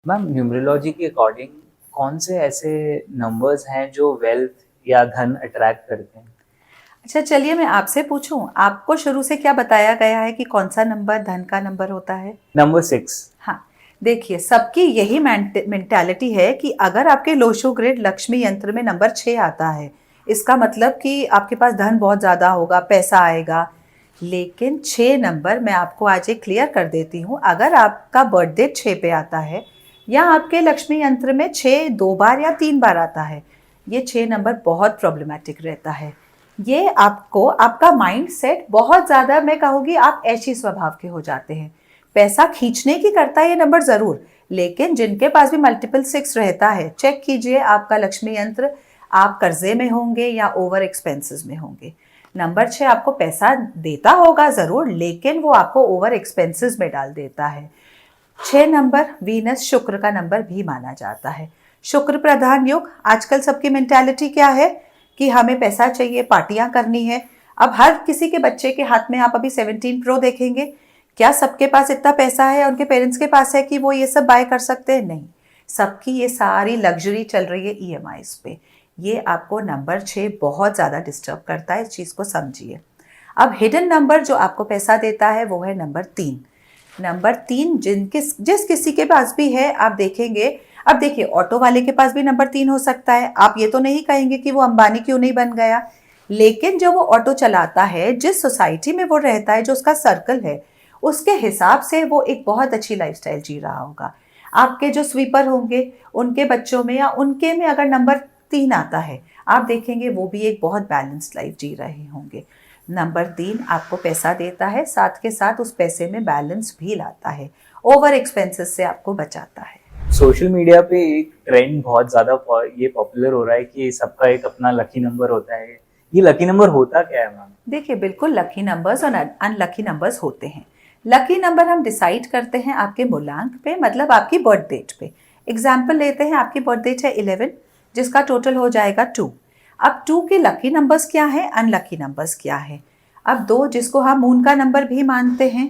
Ma'am numerology के according कौन से ऐसे नंबर्स हैं जो वेल्थ या धन अट्रैक्ट करते हैं? अच्छा, चलिए मैं आपसे पूछूं, आपको शुरू से क्या बताया गया है कि कौन सा नंबर धन का नंबर होता है? नंबर 6। हाँ, देखिए सबकी यही मेंटालिटी है कि अगर आपके लोशो ग्रिड लक्ष्मी यंत्र में नंबर 6 आता है, इसका मतलब कि आपके पास धन बहुत ज़्यादा होगा, पैसा आएगा। लेकिन 6 नंबर मैं आपको आज एक क्लियर कर देती हूँ, अगर आपका बर्थडे 6 पे आता है या आपके लक्ष्मी यंत्र में 6 2 बार या 3 बार आता है, ये 6 नंबर बहुत प्रॉब्लमेटिक रहता है। ये आपको आपका माइंड सेट बहुत ज़्यादा, मैं कहूँगी आप ऐसी स्वभाव के हो जाते हैं। पैसा खींचने की करता है ये नंबर ज़रूर, लेकिन जिनके पास भी मल्टीपल 6 रहता है, चेक कीजिए आपका लक्ष्मी यंत्र, आप कर्जे में होंगे या ओवर एक्सपेंसेस में होंगे। नंबर 6 आपको पैसा देता होगा ज़रूर, लेकिन वो आपको ओवर एक्सपेंसेस में डाल देता है। 6 नंबर वीनस शुक्र का नंबर भी माना जाता है। शुक्र प्रधान युग। आजकल सबकी मेंटालिटी क्या है कि हमें पैसा चाहिए, पार्टियां करनी है। अब हर किसी के बच्चे के हाथ में आप अभी 17 प्रो देखेंगे। क्या सबके पास इतना पैसा है, उनके पेरेंट्स के पास है कि वो ये सब बाय कर सकते हैं? नहीं। सबकी ये सारी लग्जरी चल रही है ईएमआईज पे। ये आपको नंबर 6 बहुत ज़्यादा डिस्टर्ब करता है, इस चीज़ को समझिए। अब हिडन नंबर जो आपको पैसा देता है वो है नंबर 3। नंबर 3 जिस किसी के पास भी है आप देखेंगे। अब देखिए, ऑटो वाले के पास भी नंबर 3 हो सकता है, आप ये तो नहीं कहेंगे कि वो अंबानी क्यों नहीं बन गया। लेकिन जब वो ऑटो चलाता है, जिस सोसाइटी में वो रहता है, जो उसका सर्कल है, उसके हिसाब से वो एक बहुत अच्छी लाइफस्टाइल जी रहा होगा। आपके जो स्वीपर होंगे, उनके बच्चों में या उनके में अगर नंबर 3 आता है, आप देखेंगे वो भी एक बहुत बैलेंस्ड लाइफ जी रहे होंगे। नंबर 3 आपको पैसा देता है, साथ के साथ उस पैसे में बैलेंस भी लाता है, ओवर एक्सपेंसेस से आपको बचाता है। सोशल मीडिया पे एक ट्रेंड बहुत ज़्यादा ये पॉपुलर हो रहा है कि सबका एक अपना लकी नंबर होता है। ये लकी नंबर होता क्या है मैम? देखिए, बिल्कुल लकी नंबर्स और अनलकी नंबर्स होते हैं। लकी नंबर हम डिसाइड करते हैं आपके मूलांक पे, मतलब आपकी बर्थ डेट पे। एग्जाम्पल लेते हैं, आपकी बर्थ डेट है 11, जिसका टोटल हो जाएगा 2। अब 2 के लकी नंबर्स क्या है, अनलकी नंबर्स क्या है? अब 2 जिसको हम मून का नंबर भी मानते हैं,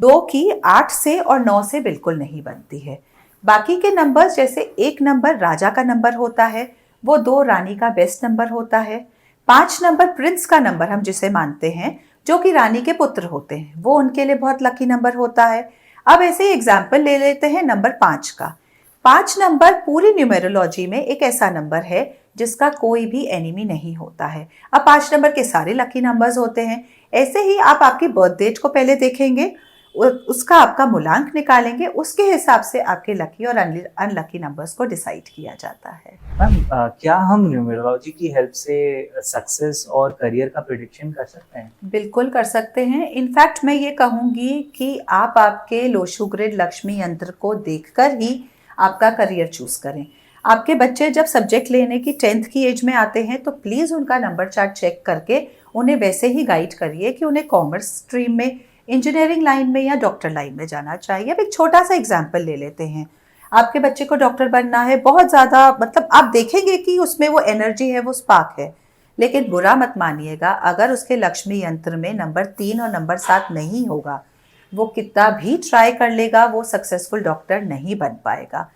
2 की 8 से और 9 से बिल्कुल नहीं बनती है। बाकी के नंबर्स, जैसे एक नंबर राजा का नंबर होता है, वो 2 रानी का बेस्ट नंबर होता है। 5 नंबर प्रिंस का नंबर हम जिसे मानते हैं, जो कि रानी के पुत्र होते हैं, वो उनके लिए बहुत लकी नंबर होता है। अब ऐसे ही एग्जाम्पल ले लेते हैं नंबर 5 का। 5 नंबर पूरी न्यूमेरोलॉजी में एक ऐसा नंबर है जिसका कोई भी एनिमी नहीं होता है। अब 5 नंबर के सारे लकी नंबर्स होते हैं। ऐसे ही आप आपकी बर्थ डेट को पहले देखेंगे, उसका आपका मूलांक निकालेंगे, उसके हिसाब से आपके लकी और अनलकी नंबर्स को डिसाइड किया जाता है। मैम क्या हम न्यूमरोलॉजी की हेल्प से सक्सेस और करियर का प्रिडिक्शन कर सकते हैं? बिल्कुल कर सकते हैं। इनफैक्ट मैं ये कहूँगी कि आप आपके लोशो ग्रिड लक्ष्मी यंत्र को देखकर ही आपका करियर चूज करें। आपके बच्चे जब सब्जेक्ट लेने की 10th की एज में आते हैं, तो प्लीज़ उनका नंबर चार्ट चेक करके उन्हें वैसे ही गाइड करिए कि उन्हें कॉमर्स स्ट्रीम में, इंजीनियरिंग लाइन में या डॉक्टर लाइन में जाना चाहिए। अब एक छोटा सा एग्जाम्पल ले लेते हैं। आपके बच्चे को डॉक्टर बनना है, बहुत ज़्यादा, मतलब आप देखेंगे कि उसमें वो एनर्जी है, वो स्पार्क है। लेकिन बुरा मत मानिएगा, अगर उसके लक्ष्मी यंत्र में नंबर 3 और नंबर 7 नहीं होगा, वो कितना भी ट्राई कर लेगा, वो सक्सेसफुल डॉक्टर नहीं बन पाएगा।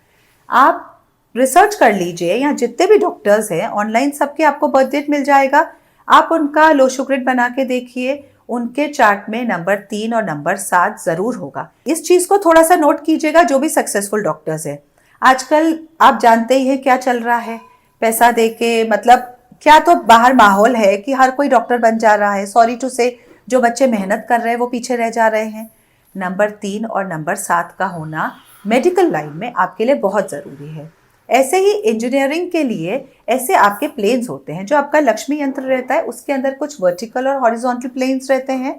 आप रिसर्च कर लीजिए, या जितने भी डॉक्टर्स हैं ऑनलाइन, सबके आपको बर्थ डेट मिल जाएगा। आप उनका लोशो ग्रिड बना के देखिए, उनके चार्ट में नंबर 3 और नंबर 7 जरूर होगा। इस चीज को थोड़ा सा नोट कीजिएगा, जो भी सक्सेसफुल डॉक्टर्स हैं। आजकल आप जानते ही हैं क्या चल रहा है, पैसा दे के, मतलब क्या तो बाहर माहौल है कि हर कोई डॉक्टर बन जा रहा है। सॉरी टू से, जो बच्चे मेहनत कर रहे हैं वो पीछे रह जा रहे हैं। नंबर 3 और नंबर 7 का होना मेडिकल लाइन में आपके लिए बहुत ज़रूरी है। ऐसे ही इंजीनियरिंग के लिए ऐसे आपके प्लेन्स होते हैं, जो आपका लक्ष्मी यंत्र रहता है उसके अंदर कुछ वर्टिकल और हॉरिजॉन्टल प्लेन्स रहते हैं।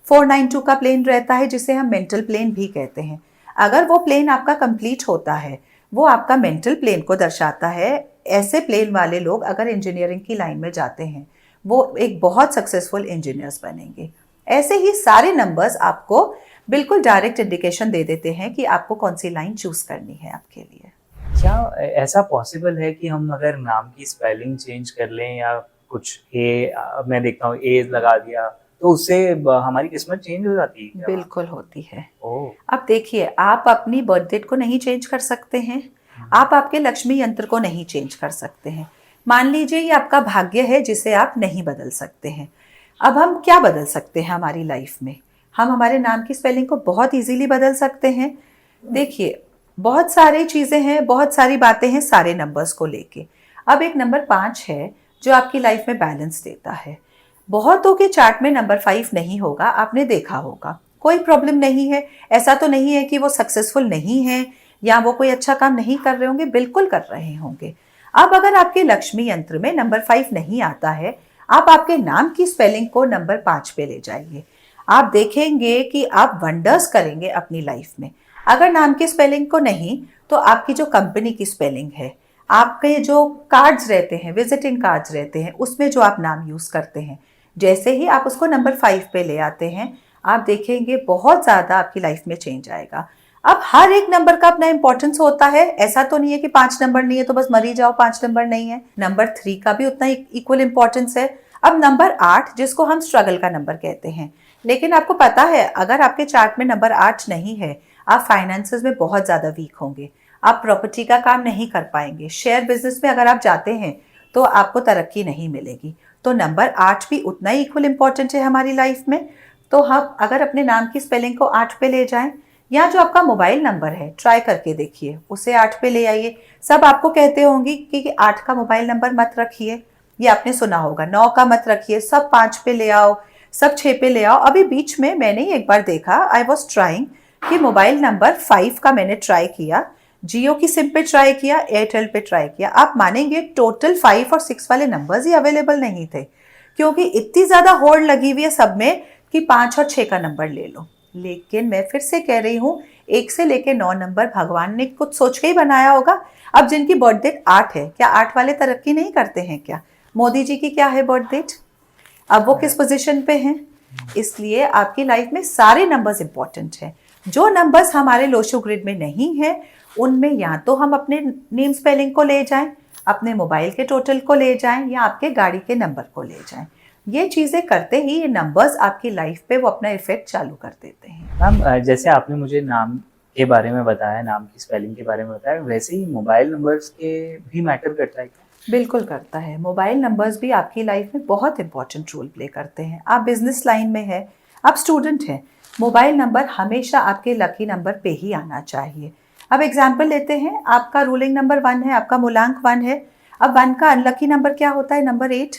492 का प्लेन रहता है, जिसे हम मेंटल प्लेन भी कहते हैं। अगर वो प्लेन आपका कंप्लीट होता है, वो आपका मेंटल प्लेन को दर्शाता है। ऐसे प्लेन वाले लोग अगर इंजीनियरिंग की लाइन में जाते हैं, वो एक बहुत सक्सेसफुल इंजीनियर्स बनेंगे। ऐसे ही सारे नंबर्स आपको बिल्कुल डायरेक्ट इंडिकेशन दे देते हैं कि आपको कौन सी लाइन चूज करनी है आपके लिए। क्या ऐसा पॉसिबल है कि हम अगर नाम की स्पेलिंग चेंज कर लें या कुछ मैं देखता हूँ ए लगा दिया तो उससे हमारी किस्मत चेंज हो जाती है क्या? बिल्कुल होती है। ओह। अब देखिए, आप अपनी बर्थ डेट को नहीं चेंज कर सकते हैं, आप आपके लक्ष्मी यंत्र को नहीं चेंज कर सकते हैं। मान लीजिए ये आपका भाग्य है जिसे आप नहीं बदल सकते हैं। अब हम क्या बदल सकते हैं हमारी लाइफ में? हम हमारे नाम की स्पेलिंग को बहुत इजीली बदल सकते हैं। देखिए, बहुत सारी चीज़ें हैं, बहुत सारी बातें हैं सारे नंबर्स को लेके। अब एक नंबर 5 है जो आपकी लाइफ में बैलेंस देता है। बहुतों के चार्ट में नंबर 5 नहीं होगा, आपने देखा होगा। कोई प्रॉब्लम नहीं है, ऐसा तो नहीं है कि वो सक्सेसफुल नहीं है या वो कोई अच्छा काम नहीं कर रहे होंगे, बिल्कुल कर रहे होंगे। अब अगर आपके लक्ष्मी यंत्र में नंबर 5 नहीं आता है, आप आपके नाम की स्पेलिंग को नंबर 5 पे ले जाइए। आप देखेंगे कि आप वंडर्स करेंगे अपनी लाइफ में। अगर नाम की स्पेलिंग को नहीं, तो आपकी जो कंपनी की स्पेलिंग है, आपके जो कार्ड्स रहते हैं, विजिटिंग कार्ड्स रहते हैं, उसमें जो आप नाम यूज़ करते हैं, जैसे ही आप उसको नंबर 5 पे ले आते हैं, आप देखेंगे बहुत ज़्यादा आपकी लाइफ में चेंज आएगा। अब हर एक नंबर का अपना इंपॉर्टेंस होता है, ऐसा तो नहीं है कि 5 नंबर नहीं है तो बस मरी जाओ, 5 नंबर नहीं है। नंबर 3 का भी उतना इक्वल इंपॉर्टेंस है। अब नंबर 8 जिसको हम स्ट्रगल का नंबर कहते हैं, लेकिन आपको पता है अगर आपके चार्ट में नंबर 8 नहीं है, आप फाइनेंसेस में बहुत ज़्यादा वीक होंगे, आप प्रॉपर्टी का काम नहीं कर पाएंगे, शेयर बिजनेस में अगर आप जाते हैं तो आपको तरक्की नहीं मिलेगी। तो नंबर 8 भी उतना ही इक्वल इम्पॉर्टेंट है हमारी लाइफ में। तो हम अगर अपने नाम की स्पेलिंग को 8 पे ले जाएं, या जो आपका मोबाइल नंबर है ट्राई करके देखिए, उसे 8 पे ले आइए। सब आपको कहते होंगे कि 8 का मोबाइल नंबर मत रखिए, ये आपने सुना होगा, 9 का मत रखिए, सब 5 पे ले आओ, सब 6 पे ले आओ। अभी बीच में मैंने एक बार देखा, आई वॉज ट्राइंग, कि मोबाइल नंबर 5 का मैंने ट्राई किया, जियो की सिम पे ट्राई किया, एयरटेल पे ट्राई किया। आप मानेंगे टोटल 5 और 6 वाले नंबर्स ही अवेलेबल नहीं थे, क्योंकि इतनी ज़्यादा होड़ लगी हुई है सब में कि 5 और 6 का नंबर ले लो। लेकिन मैं फिर से कह रही हूँ, 1 से लेके 9 नंबर भगवान ने कुछ सोच के ही बनाया होगा। अब जिनकी बर्थ डेट 8 है, क्या 8 वाले तरक्की नहीं करते हैं क्या? मोदी जी की क्या है बर्थ डेट? अब वो किस पोजीशन पे हैं? इसलिए आपकी लाइफ में सारे नंबर्स इंपॉर्टेंट हैं। जो नंबर्स हमारे लोशो ग्रिड में नहीं है, उनमें या तो हम अपने नेम स्पेलिंग को ले जाएं, अपने मोबाइल के टोटल को ले जाएं, या आपके गाड़ी के नंबर को ले जाएं। ये चीज़ें करते ही ये नंबर्स आपकी लाइफ पे वो अपना इफेक्ट चालू कर देते हैं। मैम, जैसे आपने मुझे नाम के बारे में बताया, नाम की स्पेलिंग के बारे में बताया, वैसे ही मोबाइल नंबर्स के भी मैटर करता है क्या? बिल्कुल करता है। मोबाइल नंबर्स भी आपकी लाइफ में बहुत इंपॉर्टेंट रोल प्ले करते हैं। आप बिजनेस लाइन में है, आप स्टूडेंट हैं, मोबाइल नंबर हमेशा आपके लकी नंबर पे ही आना चाहिए। अब एग्जाम्पल लेते हैं, आपका रूलिंग नंबर 1 है, आपका मूलांक 1 है। अब 1 का अनलकी नंबर क्या होता है? नंबर 8।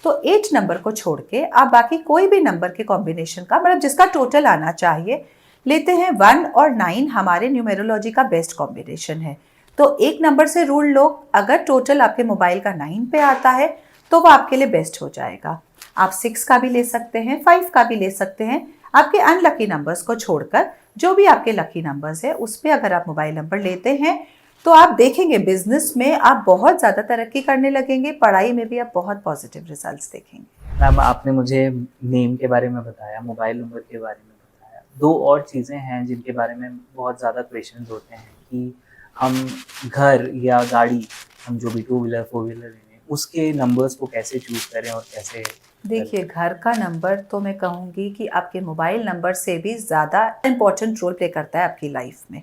तो 8 नंबर को छोड़ के आप बाकी कोई भी नंबर के कॉम्बिनेशन का, मतलब जिसका टोटल आना चाहिए, लेते हैं। 1 और 9 हमारे न्यूमेरोलॉजी का बेस्ट कॉम्बिनेशन है। तो एक नंबर से रूल लो, अगर टोटल आपके मोबाइल का 9 पे आता है तो वो आपके लिए बेस्ट हो जाएगा। आप 6 का भी ले सकते हैं, 5 का भी ले सकते हैं। आपके अनलकी नंबर्स को छोड़कर जो भी आपके लकी नंबर्स है उस पर अगर आप मोबाइल नंबर लेते हैं तो आप देखेंगे बिजनेस में आप बहुत ज़्यादा तरक्की करने लगेंगे, पढ़ाई में भी आप बहुत पॉजिटिव रिजल्ट्स देखेंगे। मैम, आपने मुझे नेम के बारे में बताया, मोबाइल नंबर के बारे में बताया, 2 और चीज़ें हैं जिनके बारे में बहुत ज़्यादा क्वेश्चंस होते हैं कि हम घर या गाड़ी, हम जो भी 2 व्हीलर 4 व्हीलर लें, उसके नंबर्स को कैसे चूज करें और कैसे? देखिए, घर का नंबर तो मैं कहूँगी कि आपके मोबाइल नंबर से भी ज़्यादा इम्पोर्टेंट रोल प्ले करता है आपकी लाइफ में।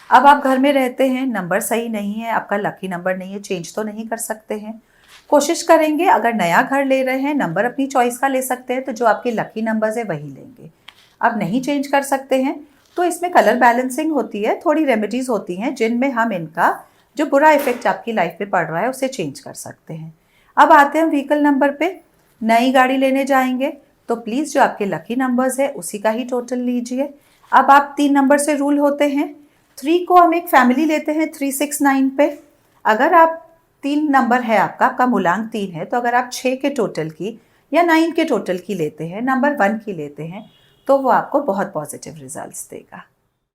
अब आप घर में रहते हैं, नंबर सही नहीं है, आपका लकी नंबर नहीं है, चेंज तो नहीं कर सकते हैं। कोशिश करेंगे, अगर नया घर ले रहे हैं, नंबर अपनी चॉइस का ले सकते हैं, तो जो आपके लकी नंबर्स है वही लेंगे। अब नहीं चेंज कर सकते हैं तो इसमें कलर बैलेंसिंग होती है, थोड़ी रेमेडीज़ होती हैं जिनमें हम इनका जो बुरा इफेक्ट आपकी लाइफ में पड़ रहा है उसे चेंज कर सकते हैं। अब आते हैं व्हीकल नंबर पे। नई गाड़ी लेने जाएंगे तो प्लीज़ जो आपके लकी नंबर्स है उसी का ही टोटल लीजिए। अब आप 3 नंबर से रूल होते हैं, 3 को हम एक फैमिली लेते हैं 3, 6, 9 पे। अगर आप 3 नंबर है, आपका मूलांक 3 है, तो अगर आप 6 के टोटल की या 9 के टोटल की लेते हैं, नंबर 1 की लेते हैं, तो वो आपको बहुत पॉजिटिव रिजल्ट्स देगा।